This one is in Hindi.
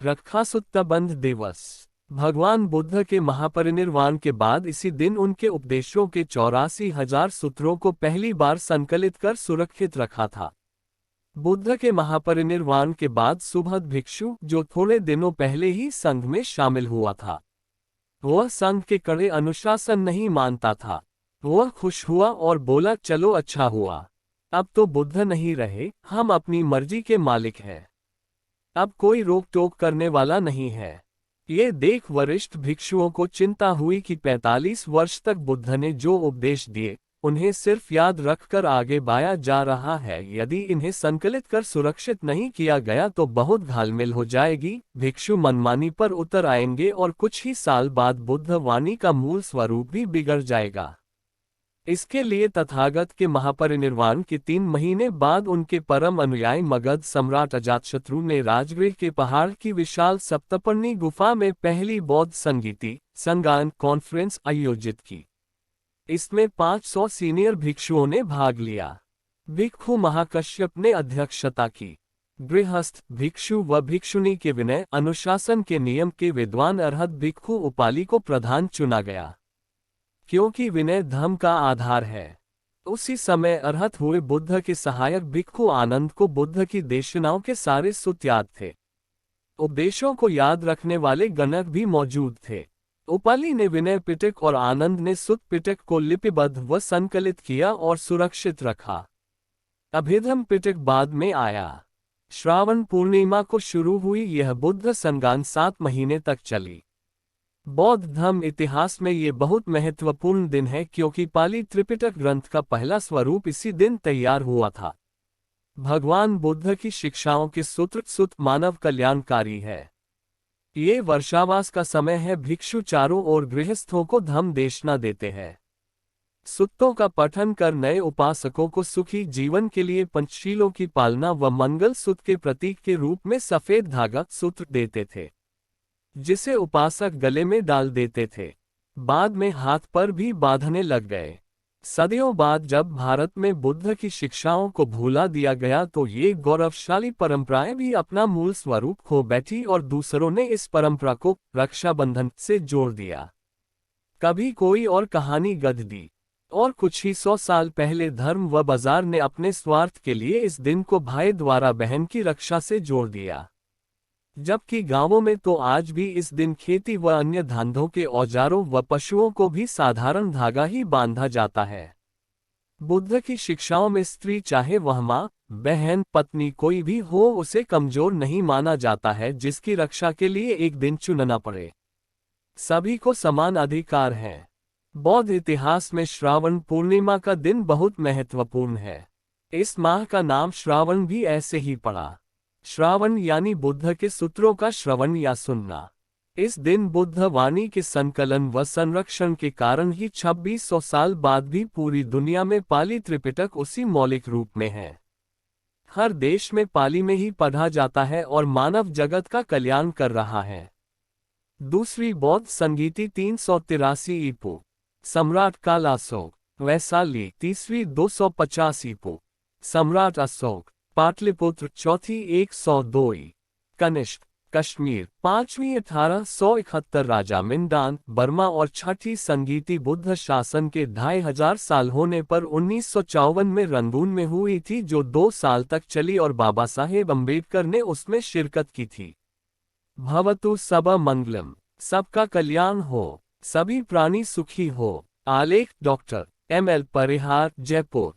रखा सुत्ताबंध दिवस। भगवान बुद्ध के महापरिनिर्वाण के बाद इसी दिन उनके उपदेशों के 84,000 सूत्रों को पहली बार संकलित कर सुरक्षित रखा था। बुद्ध के महापरिनिर्वाण के बाद सुबुद्ध भिक्षु, जो थोड़े दिनों पहले ही संघ में शामिल हुआ था, वह संघ के कड़े अनुशासन नहीं मानता था। वह खुश हुआ और बोला, चलो अच्छा हुआ, अब तो बुद्ध नहीं रहे, हम अपनी मर्जी के मालिक हैं। अब कोई रोक टोक करने वाला नहीं है। ये देख वरिष्ठ भिक्षुओं को चिंता हुई कि 45 वर्ष तक बुद्ध ने जो उपदेश दिए, उन्हें सिर्फ याद रखकर आगे बढ़ाया जा रहा है। यदि इन्हें संकलित कर सुरक्षित नहीं किया गया तो बहुत घालमेल हो जाएगी, भिक्षु मनमानी पर उतर आएंगे और कुछ ही साल बाद बुद्ध वाणी का मूल स्वरूप भी बिगड़ जाएगा। इसके लिए तथागत के महापरिनिर्वाण के 3 महीने बाद उनके परम अनुयायी मगध सम्राट अजातशत्रु ने राजगृह के पहाड़ की विशाल सप्तपर्णी गुफा में पहली बौद्ध संगीति संगायन कॉन्फ्रेंस आयोजित की। इसमें 500 सीनियर भिक्षुओं ने भाग लिया। भिक्षु महाकश्यप ने अध्यक्षता की। गृहस्थ भिक्षु व भिक्षुणी के विनय अनुशासन के नियम के विद्वान अरहत भिक्षु उपालि को प्रधान चुना गया, क्योंकि विनय धर्म का आधार है। उसी समय अरहत हुए बुद्ध के सहायक भिक्षु आनंद को बुद्ध की देशनाओं के सारे सूत्र याद थे। उपदेशों को याद रखने वाले गणक भी मौजूद थे। उपालि ने विनय पिटक और आनंद ने सुत्त पिटक को लिपिबद्ध व संकलित किया और सुरक्षित रखा। अभिधम्म पिटक बाद में आया। श्रावण पूर्णिमा को शुरू हुई यह बुद्ध संगान 7 महीने तक चली। बौद्ध धर्म इतिहास में ये बहुत महत्वपूर्ण दिन है, क्योंकि पाली त्रिपिटक ग्रंथ का पहला स्वरूप इसी दिन तैयार हुआ था। भगवान बुद्ध की शिक्षाओं के सूत्र मानव कल्याणकारी है। ये वर्षावास का समय है। भिक्षु चारों ओर गृहस्थों को धम्म देशना देते हैं। सूत्रों का पठन कर नए उपासकों को सुखी जीवन के लिए पंचशीलों की पालना व मंगल सूत्र के प्रतीक के रूप में सफेद धागा सूत्र देते थे, जिसे उपासक गले में डाल देते थे। बाद में हाथ पर भी बांधने लग गए। सदियों बाद जब भारत में बुद्ध की शिक्षाओं को भुला दिया गया तो ये गौरवशाली परंपराएं भी अपना मूल स्वरूप खो बैठी और दूसरों ने इस परंपरा को रक्षाबंधन से जोड़ दिया। कभी कोई और कहानी गढ़ दी और कुछ ही 100 साल पहले धर्म व बाजार ने अपने स्वार्थ के लिए इस दिन को भाई द्वारा बहन की रक्षा से जोड़ दिया। जबकि गांवों में तो आज भी इस दिन खेती व अन्य धंधों के औजारों व पशुओं को भी साधारण धागा ही बांधा जाता है। बुद्ध की शिक्षाओं में स्त्री चाहे वह माँ, बहन, पत्नी कोई भी हो, उसे कमजोर नहीं माना जाता है जिसकी रक्षा के लिए एक दिन चुनना पड़े। सभी को समान अधिकार है। बौद्ध इतिहास में श्रावण पूर्णिमा का दिन बहुत महत्वपूर्ण है। इस माह का नाम श्रावण भी ऐसे ही पड़ा। श्रावण यानी बुद्ध के सूत्रों का श्रवण या सुनना। इस दिन बुद्ध वाणी के संकलन व संरक्षण के कारण ही 2600 साल बाद भी पूरी दुनिया में पाली त्रिपिटक उसी मौलिक रूप में है। हर देश में पाली में ही पढ़ा जाता है और मानव जगत का कल्याण कर रहा है। दूसरी बौद्ध संगीति 383 ईपू सम्राट काल अशोक। वैशाली तीसरी 250 ईपू सम्राट अशोक। पाटलिपुत्र चौथी 102 कनिष्क। कश्मीर 5वीं 1871 राजा मिंदान बर्मा और छठी संगीति बुद्ध शासन के 2500 साल होने पर 1954 में रंगून में हुई थी, जो 2 साल तक चली और बाबा साहेब अम्बेडकर ने उसमें शिरकत की थी। भवतु सबा मंगलम। सबका कल्याण हो, सभी प्राणी सुखी हो। आलेख डॉक्टर M.L. परिहार, जयपुर।